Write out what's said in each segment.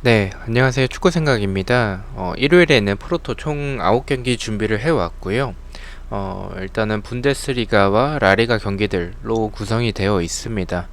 네, 안녕하세요. 축구생각입니다. 일요일에는 프로토 총 9경기 준비를 해왔고요. 일단은 분데스리가와 라리가 경기들로 구성이 되어 있습니다.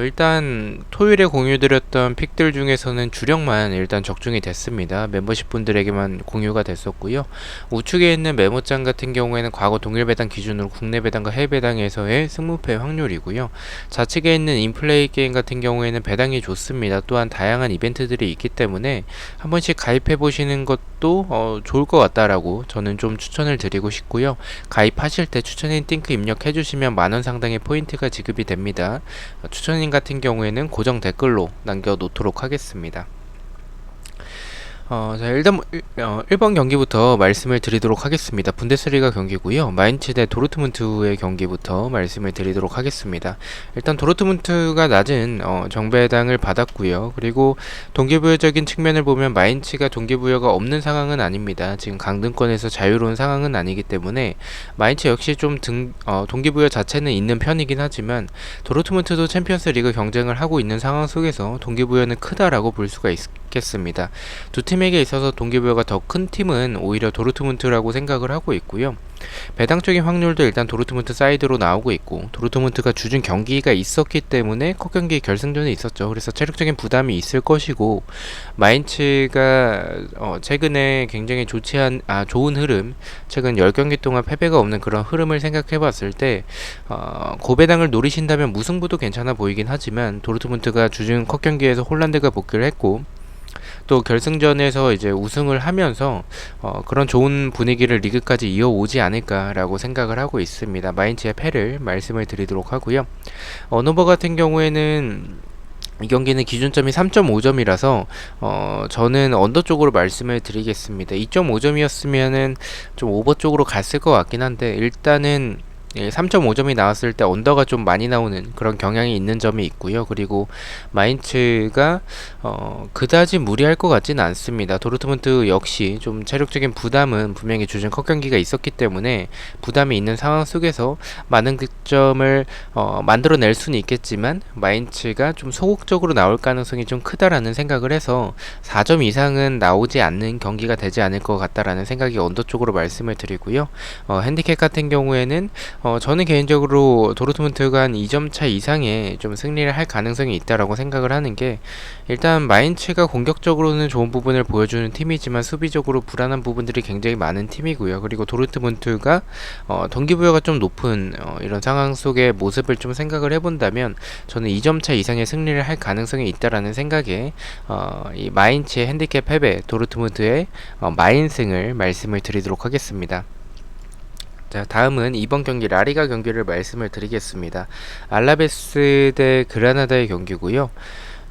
일단 토요일에 공유드렸던 픽들 중에서는 주력만 일단 적중이 됐습니다. 멤버십 분들에게만 공유가 됐었고요. 우측에 있는 메모장 같은 경우에는 과거 동일 배당 기준으로 국내 배당과 해외 배당에서의 승무패 확률이고요. 좌측에 있는 인플레이 게임 같은 경우에는 배당이 좋습니다. 또한 다양한 이벤트들이 있기 때문에 한 번씩 가입해 보시는 것도 좋을 것 같다라고 저는 좀 추천을 드리고 싶고요. 가입하실 때 추천인 링크 입력해 주시면 만원 상당의 포인트가 지급이 됩니다. 추천인 같은 경우에는 고정 댓글로 남겨놓도록 하겠습니다. 자, 일단 1번 경기부터 말씀을 드리도록 하겠습니다. 분데스리가 경기고요. 마인츠 대 도르트문트의 경기부터 말씀을 드리도록 하겠습니다. 일단 도르트문트가 낮은 정배당을 받았고요. 그리고 동기부여적인 측면을 보면 마인츠가 동기부여가 없는 상황은 아닙니다. 지금 강등권에서 자유로운 상황은 아니기 때문에 마인츠 역시 좀 동기부여 자체는 있는 편이긴 하지만 도르트문트도 챔피언스 리그 경쟁을 하고 있는 상황 속에서 동기부여는 크다라고 볼 수가 있겠습니다. 두 팀에게 있어서 동기부여가 더 큰 팀은 오히려 도르트문트라고 생각을 하고 있고요. 배당적인 확률도 일단 도르트문트 사이드로 나오고 있고, 도르트문트가 주중 경기가 있었기 때문에 컵 경기 결승전에 있었죠. 그래서 체력적인 부담이 있을 것이고, 마인츠가 최근에 굉장히 좋은 흐름, 최근 10경기 동안 패배가 없는 그런 흐름을 생각해 봤을 때 고배당을 노리신다면 무승부도 괜찮아 보이긴 하지만, 도르트문트가 주중 컵 경기에서 홀란드가 복귀를 했고, 또 결승전에서 이제 우승을 하면서 그런 좋은 분위기를 리그까지 이어오지 않을까라고 생각을 하고 있습니다. 마인츠의 패를 말씀을 드리도록 하고요. 언어버 같은 경우에는 이 경기는 기준점이 3.5점이라서 저는 언더 쪽으로 말씀을 드리겠습니다. 2.5점이었으면은 좀 오버 쪽으로 갔을 것 같긴 한데, 일단은 3.5점이 나왔을 때 언더가 좀 많이 나오는 그런 경향이 있는 점이 있고요. 그리고 마인츠가 그다지 무리할 것 같지는 않습니다. 도르트문트 역시 좀 체력적인 부담은 분명히 주중 컵 경기가 있었기 때문에 부담이 있는 상황 속에서 많은 득점을 만들어낼 수는 있겠지만, 마인츠가 좀 소극적으로 나올 가능성이 좀 크다라는 생각을 해서 4점 이상은 나오지 않는 경기가 되지 않을 것 같다라는 생각이 언더 쪽으로 말씀을 드리고요. 핸디캡 같은 경우에는 저는 개인적으로 도르트문트가 한 2점 차 이상의 좀 승리를 할 가능성이 있다라고 생각을 하는 게, 일단 마인츠가 공격적으로는 좋은 부분을 보여주는 팀이지만 수비적으로 불안한 부분들이 굉장히 많은 팀이고요. 그리고 도르트문트가 동기부여가 좀 높은 이런 상황 속의 모습을 좀 생각을 해본다면, 저는 2점 차 이상의 승리를 할 가능성이 있다라는 생각에 이 마인츠의 핸디캡 패배, 도르트문트의 마인승을 말씀을 드리도록 하겠습니다. 자, 다음은 이번 경기 라리가 경기를 말씀을 드리겠습니다. 알라베스 대 그라나다의 경기고요.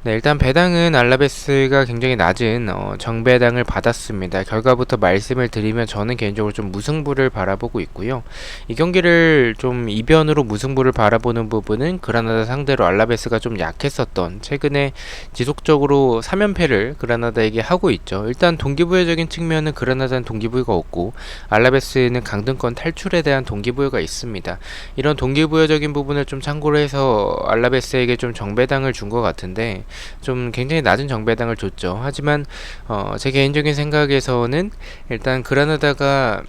네, 일단 배당은 알라베스가 굉장히 낮은 정배당을 받았습니다. 결과부터 말씀을 드리면 저는 개인적으로 좀 무승부를 바라보고 있고요. 이 경기를 좀 이변으로 무승부를 바라보는 부분은 그라나다 상대로 알라베스가 좀 약했었던, 최근에 지속적으로 3연패를 그라나다에게 하고 있죠. 일단 동기부여적인 측면은 그라나다는 동기부여가 없고, 알라베스는 강등권 탈출에 대한 동기부여가 있습니다. 이런 동기부여적인 부분을 좀 참고로 해서 알라베스에게 좀 정배당을 준 것 같은데, 좀 굉장히 낮은 정배당을 줬죠. 하지만 제 개인적인 생각에서는 일단 그라나다가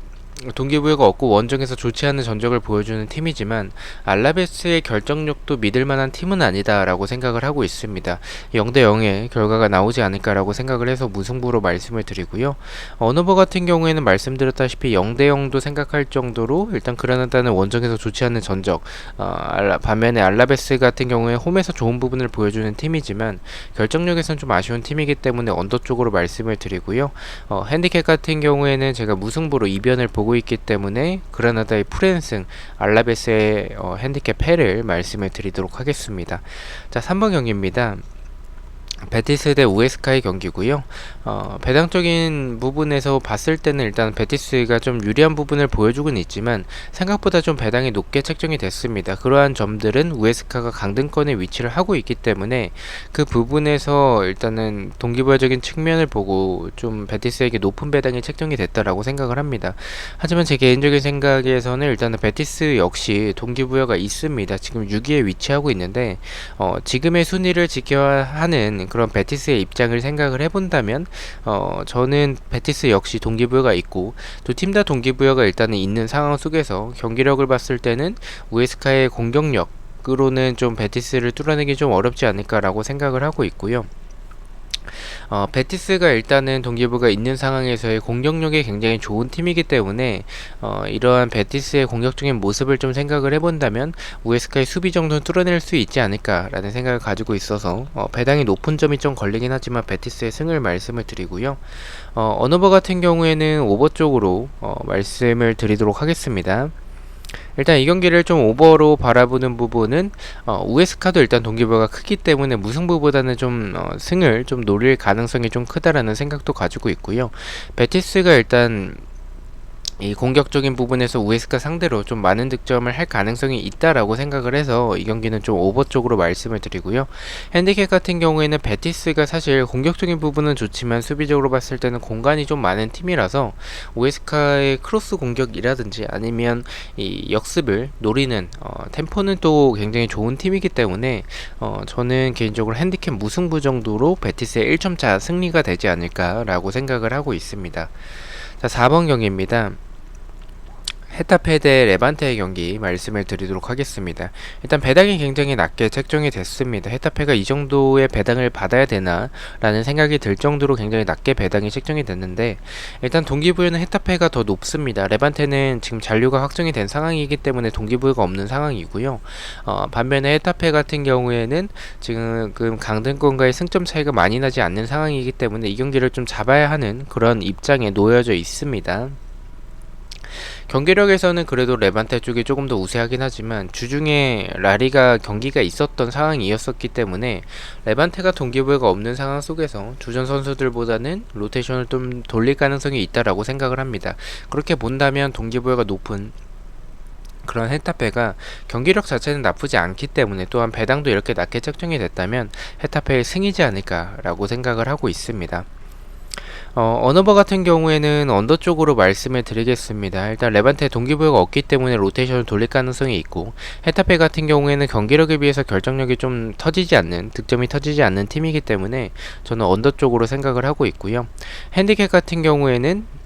동기부여가 없고 원정에서 좋지 않은 전적을 보여주는 팀이지만 알라베스의 결정력도 믿을만한 팀은 아니다라고 생각을 하고 있습니다. 0대0의 결과가 나오지 않을까라고 생각을 해서 무승부로 말씀을 드리고요. 언어버 같은 경우에는 말씀드렸다시피 0대0도 생각할 정도로 일단 그라나다는 원정에서 좋지 않은 전적, 반면에 알라베스 같은 경우에 홈에서 좋은 부분을 보여주는 팀이지만 결정력에선 좀 아쉬운 팀이기 때문에 언더 쪽으로 말씀을 드리고요. 핸디캡 같은 경우에는 제가 무승부로 이변을 보고 있기 때문에 그라나다의 풀앤승, 알라베스의 핸디캡 패를 말씀을 드리도록 하겠습니다. 자, 3번 경기입니다. 베티스 대 우에스카의 경기고요. 배당적인 부분에서 봤을 때는 일단 베티스가 좀 유리한 부분을 보여주고는 있지만 생각보다 좀 배당이 높게 책정이 됐습니다. 그러한 점들은 우에스카가 강등권에 위치를 하고 있기 때문에 그 부분에서 일단은 동기부여적인 측면을 보고 좀 베티스에게 높은 배당이 책정이 됐다라고 생각을 합니다. 하지만 제 개인적인 생각에서는 일단은 베티스 역시 동기부여가 있습니다. 지금 6위에 위치하고 있는데 지금의 순위를 지켜야 하는 그런 베티스의 입장을 생각을 해본다면 저는 베티스 역시 동기부여가 있고 두 팀 다 동기부여가 일단은 있는 상황 속에서 경기력을 봤을 때는 우에스카의 공격력으로는 좀 베티스를 뚫어내기 좀 어렵지 않을까라고 생각을 하고 있고요. 베티스가 일단은 동기부여가 있는 상황에서의 공격력이 굉장히 좋은 팀이기 때문에 이러한 베티스의 공격적인 모습을 좀 생각을 해본다면 우에스카의 수비 정도는 뚫어낼 수 있지 않을까라는 생각을 가지고 있어서 배당이 높은 점이 좀 걸리긴 하지만 베티스의 승을 말씀을 드리고요. 언어버 같은 경우에는 오버 쪽으로 말씀을 드리도록 하겠습니다. 일단 이 경기를 좀 오버로 바라보는 부분은 우에스카도 일단 동기부여가 크기 때문에 무승부보다는 좀 승을 좀 노릴 가능성이 좀 크다라는 생각도 가지고 있고요. 베티스가 일단 이 공격적인 부분에서 우에스카 상대로 좀 많은 득점을 할 가능성이 있다라고 생각을 해서 이 경기는 좀 오버 쪽으로 말씀을 드리고요. 핸디캡 같은 경우에는 베티스가 사실 공격적인 부분은 좋지만 수비적으로 봤을 때는 공간이 좀 많은 팀이라서 우에스카의 크로스 공격이라든지 아니면 이 역습을 노리는 템포는 또 굉장히 좋은 팀이기 때문에 저는 개인적으로 핸디캡 무승부 정도로 베티스의 1점차 승리가 되지 않을까라고 생각을 하고 있습니다. 자, 4번 경기입니다. 헤타페 대 레반테의 경기 말씀을 드리도록 하겠습니다. 일단 배당이 굉장히 낮게 책정이 됐습니다. 헤타페가 이 정도의 배당을 받아야 되나 라는 생각이 들 정도로 굉장히 낮게 배당이 책정이 됐는데 일단 동기부여는 헤타페가 더 높습니다. 레반테는 지금 잔류가 확정이 된 상황이기 때문에 동기부여가 없는 상황이고요. 반면에 헤타페 같은 경우에는 지금 강등권과의 승점 차이가 많이 나지 않는 상황이기 때문에 이 경기를 좀 잡아야 하는 그런 입장에 놓여져 있습니다. 경기력에서는 그래도 레반테 쪽이 조금 더 우세하긴 하지만 주중에 라리가 경기가 있었던 상황이었었기 때문에 레반테가 동기부여가 없는 상황 속에서 주전 선수들보다는 로테이션을 좀 돌릴 가능성이 있다라고 생각을 합니다. 그렇게 본다면 동기부여가 높은 그런 헤타페가 경기력 자체는 나쁘지 않기 때문에 또한 배당도 이렇게 낮게 책정이 됐다면 헤타페의 승이지 않을까라고 생각을 하고 있습니다. 언어버 같은 경우에는 언더 쪽으로 말씀을 드리겠습니다. 일단 레반테 동기부여가 없기 때문에 로테이션을 돌릴 가능성이 있고 헤타페 같은 경우에는 경기력에 비해서 결정력이 좀 터지지 않는 득점이 터지지 않는 팀이기 때문에 저는 언더 쪽으로 생각을 하고 있고요. 핸디캡 같은 경우에는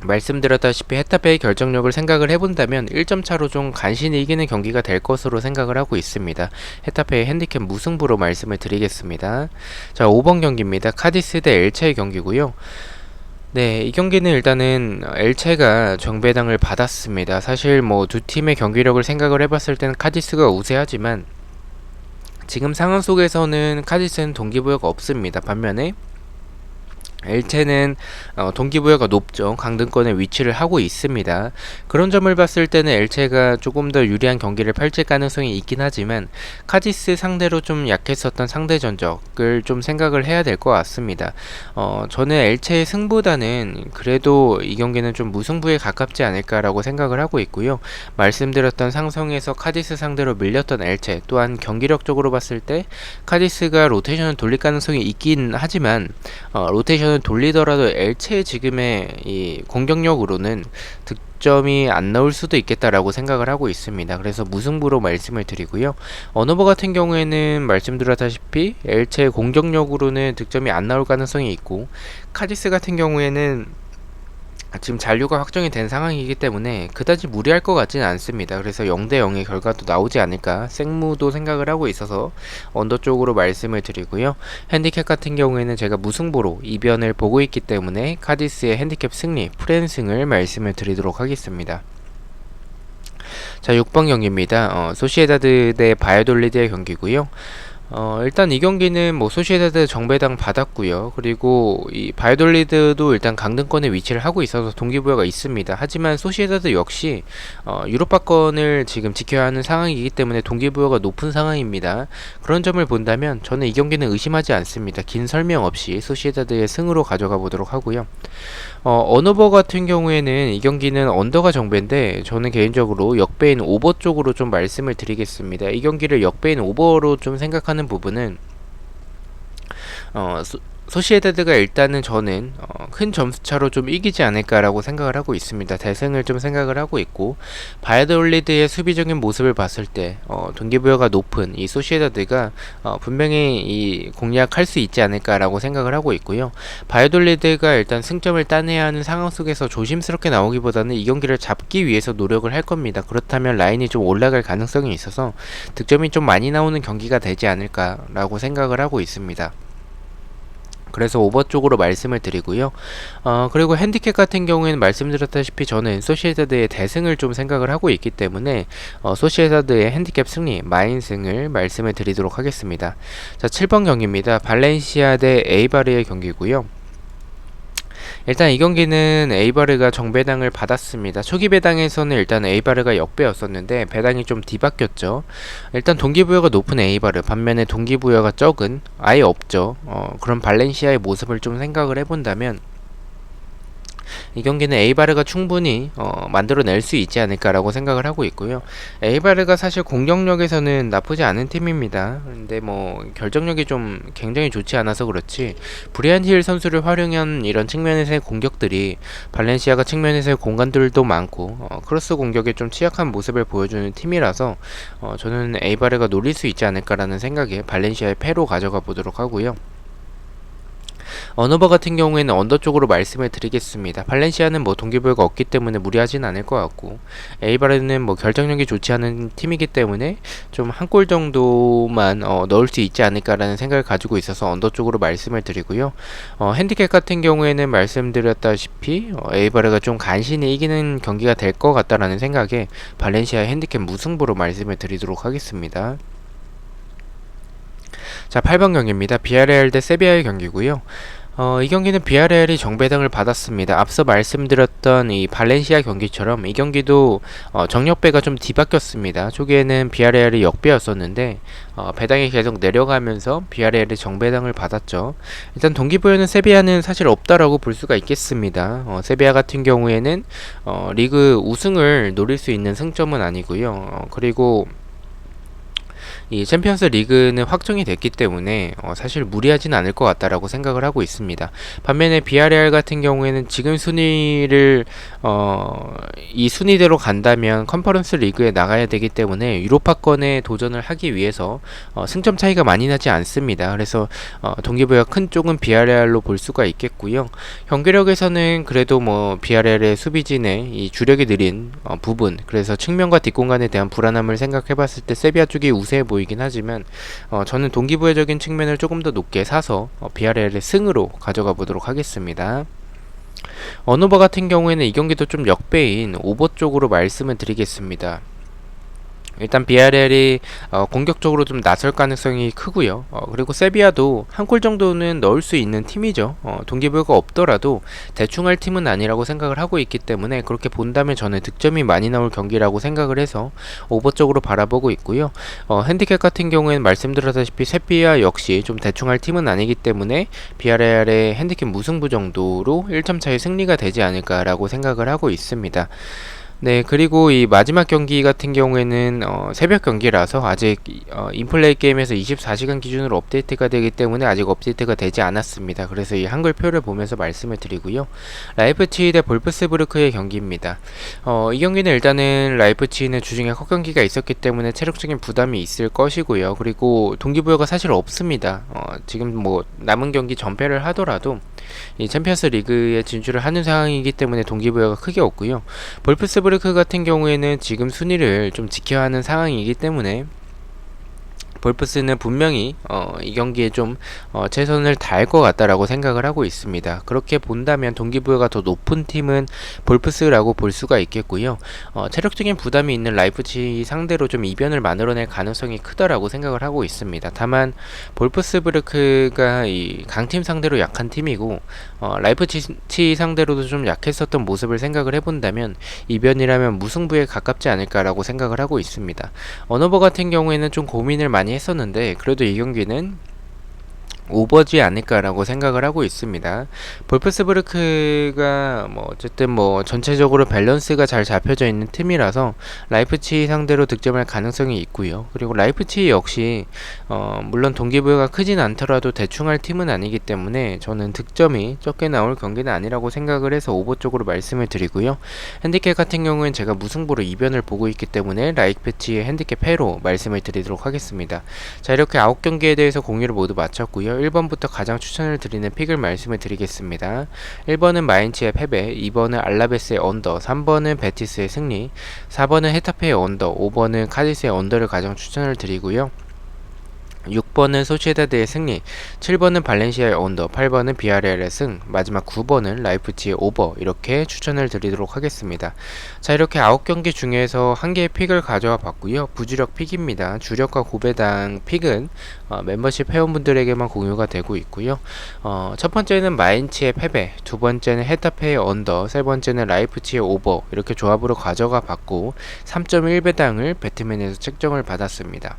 말씀드렸다시피 헤타페의 결정력을 생각을 해본다면 1점 차로 좀 간신히 이기는 경기가 될 것으로 생각을 하고 있습니다. 헤타페의 핸디캡 무승부로 말씀을 드리겠습니다. 자, 5번 경기입니다. 카디스 대 엘체의 경기고요. 네, 이 경기는 일단은 엘체가 정배당을 받았습니다. 사실 뭐 두 팀의 경기력을 생각을 해봤을 때는 카디스가 우세하지만 지금 상황 속에서는 카디스는 동기부여가 없습니다. 반면에 엘체는 동기부여가 높죠. 강등권에 위치를 하고 있습니다. 그런 점을 봤을 때는 엘체가 조금 더 유리한 경기를 펼칠 가능성이 있긴 하지만 카디스 상대로 좀 약했었던 상대 전적을 좀 생각을 해야 될 것 같습니다. 저는 엘체의 승보다는 그래도 이 경기는 좀 무승부에 가깝지 않을까라고 생각을 하고 있고요. 말씀드렸던 상성에서 카디스 상대로 밀렸던 엘체 또한 경기력적으로 봤을 때 카디스가 로테이션을 돌릴 가능성이 있긴 하지만 로테이션을 돌리더라도 엘체의 지금의 이 공격력으로는 득점이 안 나올 수도 있겠다라고 생각을 하고 있습니다. 그래서 무승부로 말씀을 드리고요. 언어버 같은 경우에는 말씀드렸다시피 엘체의 공격력으로는 득점이 안 나올 가능성이 있고 카디스 같은 경우에는 지금 잔류가 확정이 된 상황이기 때문에 그다지 무리할 것 같지는 않습니다. 그래서 0대 0의 결과도 나오지 않을까 생무도 생각을 하고 있어서 언더 쪽으로 말씀을 드리고요. 핸디캡 같은 경우에는 제가 무승부로 이변을 보고 있기 때문에 카디스의 핸디캡 승리, 프랜승을 말씀을 드리도록 하겠습니다. 자, 6번 경기입니다. 소시에다드 대 바이돌리드의 경기고요. 일단 이 경기는 뭐 소시에다드 정배당 받았고요. 그리고 이 바이돌리드도 일단 강등권에 위치를 하고 있어서 동기부여가 있습니다. 하지만 소시에다드 역시 유로파권을 지금 지켜야 하는 상황이기 때문에 동기부여가 높은 상황입니다. 그런 점을 본다면 저는 이 경기는 의심하지 않습니다. 긴 설명 없이 소시에다드의 승으로 가져가 보도록 하고요. 언어버 같은 경우에는 이 경기는 언더가 정배인데 저는 개인적으로 역배인 오버 쪽으로 좀 말씀을 드리겠습니다. 이 경기를 역배인 오버로 좀 생각하는 부분은 소시에다드가 일단은 저는 큰 점수차로 좀 이기지 않을까라고 생각을 하고 있습니다. 대승을 좀 생각을 하고 있고, 바이아돌리드의 수비적인 모습을 봤을 때 동기부여가 높은 이 소시에다드가 분명히 이 공략할 수 있지 않을까라고 생각을 하고 있고요. 바이아돌리드가 일단 승점을 따내야 하는 상황 속에서 조심스럽게 나오기보다는 이 경기를 잡기 위해서 노력을 할 겁니다. 그렇다면 라인이 좀 올라갈 가능성이 있어서 득점이 좀 많이 나오는 경기가 되지 않을까라고 생각을 하고 있습니다. 그래서 오버 쪽으로 말씀을 드리고요. 그리고 핸디캡 같은 경우에는 말씀드렸다시피 저는 소시에다드의 대승을 좀 생각을 하고 있기 때문에 소시에다드의 핸디캡 승리, 마인승을 말씀을 드리도록 하겠습니다. 자, 7번 경기입니다. 발렌시아 대 에이바르의 경기고요. 일단 이 경기는 에이바르가 정배당을 받았습니다. 초기 배당에서는 일단 에이바르가 역배였었는데 배당이 좀 뒤바뀌었죠. 일단 동기부여가 높은 에이바르, 반면에 동기부여가 적은, 아예 없죠. 그런 발렌시아의 모습을 좀 생각을 해본다면 이 경기는 에이바르가 충분히 만들어낼 수 있지 않을까라고 생각을 하고 있고요. 에이바르가 사실 공격력에서는 나쁘지 않은 팀입니다. 근데 뭐 결정력이 좀 굉장히 좋지 않아서 그렇지, 브리안 힐 선수를 활용한 이런 측면에서의 공격들이 발렌시아가 측면에서의 공간들도 많고 크로스 공격에 좀 취약한 모습을 보여주는 팀이라서 저는 에이바르가 노릴 수 있지 않을까라는 생각에 발렌시아의 패로 가져가 보도록 하고요. 언어버 같은 경우에는 언더 쪽으로 말씀을 드리겠습니다. 발렌시아는 뭐 동기부여가 없기 때문에 무리하진 않을 것 같고, 에이바르는 뭐 결정력이 좋지 않은 팀이기 때문에 좀 한 골 정도만 넣을 수 있지 않을까라는 생각을 가지고 있어서 언더 쪽으로 말씀을 드리고요. 핸디캡 같은 경우에는 말씀드렸다시피 에이바르가 좀 간신히 이기는 경기가 될 것 같다라는 생각에 발렌시아 핸디캡 무승부로 말씀을 드리도록 하겠습니다. 자, 8번 경기입니다. 비아레알 대 세비야의 경기고요. 이 경기는 비아레알이 정배당을 받았습니다. 앞서 말씀드렸던 이 발렌시아 경기처럼 이 경기도 정역배가 좀 뒤바뀌었습니다. 초기에는 비아레알이 역배였었는데 배당이 계속 내려가면서 비아레알이 정배당을 받았죠. 일단 동기부여는 세비야는 사실 없다라고 볼 수가 있겠습니다. 세비야 같은 경우에는 리그 우승을 노릴 수 있는 승점은 아니고요. 그리고 이 챔피언스 리그는 확정이 됐기 때문에 사실 무리하진 않을 것 같다라고 생각을 하고 있습니다. 반면에 비아레알 같은 경우에는 지금 순위를 이 순위대로 간다면 컨퍼런스 리그에 나가야 되기 때문에 유로파권에 도전을 하기 위해서 승점 차이가 많이 나지 않습니다. 그래서 동기부여 큰 쪽은 비아레알로 볼 수가 있겠고요. 경기력에서는 그래도 뭐 비아레알의 수비진의 이 주력이 느린 부분, 그래서 측면과 뒷공간에 대한 불안함을 생각해봤을 때 세비야 쪽이 우세해 보이긴 하지만 저는 동기부여적인 측면을 조금 더 높게 사서 비아레알의 승으로 가져가 보도록 하겠습니다. 언어버 같은 경우에는 이 경기도 좀 역배인 오버 쪽으로 말씀을 드리겠습니다. 일단 비아레알이 공격적으로 좀 나설 가능성이 크고요. 그리고 세비야도 한 골 정도는 넣을 수 있는 팀이죠. 동기부여가 없더라도 대충 할 팀은 아니라고 생각을 하고 있기 때문에 그렇게 본다면 저는 득점이 많이 나올 경기라고 생각을 해서 오버 쪽으로 바라보고 있고요. 핸디캡 같은 경우에는 말씀드렸다시피 세비야 역시 좀 대충 할 팀은 아니기 때문에 비아레알의 핸디캡 무승부 정도로 1점 차의 승리가 되지 않을까라고 생각을 하고 있습니다. 네, 그리고 이 마지막 경기 같은 경우에는 새벽 경기라서 아직 인플레이 게임에서 24시간 기준으로 업데이트가 되기 때문에 아직 업데이트가 되지 않았습니다. 그래서 이 한글표를 보면서 말씀을 드리고요. 라이프치히 대 볼프스부르크의 경기입니다. 이 경기는 일단은 라이프치히는 주중에 컷경기가 있었기 때문에 체력적인 부담이 있을 것이고요. 그리고 동기부여가 사실 없습니다. 지금 뭐 남은 경기 전패를 하더라도 이 챔피언스 리그에 진출을 하는 상황이기 때문에 동기부여가 크게 없고요. 볼프스부르크 같은 경우에는 지금 순위를 좀 지켜야 하는 상황이기 때문에 볼프스는 분명히 이 경기에 좀 최선을 다할 것 같다라고 생각을 하고 있습니다. 그렇게 본다면 동기부여가 더 높은 팀은 볼프스라고 볼 수가 있겠고요. 체력적인 부담이 있는 라이프치히 상대로 좀 이변을 만들어낼 가능성이 크다라고 생각을 하고 있습니다. 다만 볼프스부르크가 이 강팀 상대로 약한 팀이고 라이프치히 상대로도 좀 약했었던 모습을 생각을 해본다면 이변이라면 무승부에 가깝지 않을까라고 생각을 하고 있습니다. 언어버 같은 경우에는 좀 고민을 많이 했었는데 그래도 이 경기는 오버지 않을까라고 생각을 하고 있습니다. 볼프스부르크가 뭐 어쨌든 뭐 전체적으로 밸런스가 잘 잡혀져 있는 팀이라서 라이프치히 상대로 득점할 가능성이 있고요. 그리고 라이프치히 역시 물론 동기부여가 크진 않더라도 대충 할 팀은 아니기 때문에 저는 득점이 적게 나올 경기는 아니라고 생각을 해서 오버 쪽으로 말씀을 드리고요. 핸디캡 같은 경우는 제가 무승부로 이변을 보고 있기 때문에 라이프치히의 핸디캡 패로 말씀을 드리도록 하겠습니다. 자, 이렇게 9경기에 대해서 공유를 모두 마쳤고요. 1번부터 가장 추천을 드리는 픽을 말씀을 드리겠습니다. 1번은 마인츠의 패배, 2번은 알라베스의 언더, 3번은 베티스의 승리, 4번은 헤타페의 언더, 5번은 카디스의 언더를 가장 추천을 드리고요. 6번은 소시에다드의 승리, 7번은 발렌시아의 언더, 8번은 비아레알의 승, 마지막 9번은 라이프치히의 오버, 이렇게 추천을 드리도록 하겠습니다. 자, 이렇게 9경기 중에서 한 개의 픽을 가져와 봤고요. 부주력 픽입니다. 주력과 고배당 픽은 멤버십 회원분들에게만 공유가 되고 있고요. 첫 번째는 마인츠의 패배, 두 번째는 헤타페의 언더, 세 번째는 라이프치히의 오버, 이렇게 조합으로 가져가 봤고 3.1배당을 배트맨에서 책정을 받았습니다.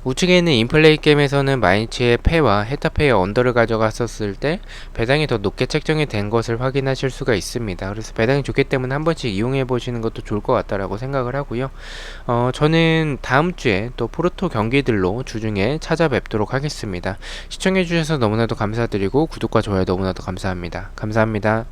우측에 있는 인플레이 게임에서는 마인츠의 패와 헤타페의 언더를 가져갔었을 때 배당이 더 높게 책정이 된 것을 확인하실 수가 있습니다. 그래서 배당이 좋기 때문에 한 번씩 이용해 보시는 것도 좋을 것 같다라고 생각을 하고요. 저는 다음 주에 또 프로토 경기들로 주중에 찾아뵙도록 하겠습니다. 시청해 주셔서 너무나도 감사드리고 구독과 좋아요 너무나도 감사합니다. 감사합니다.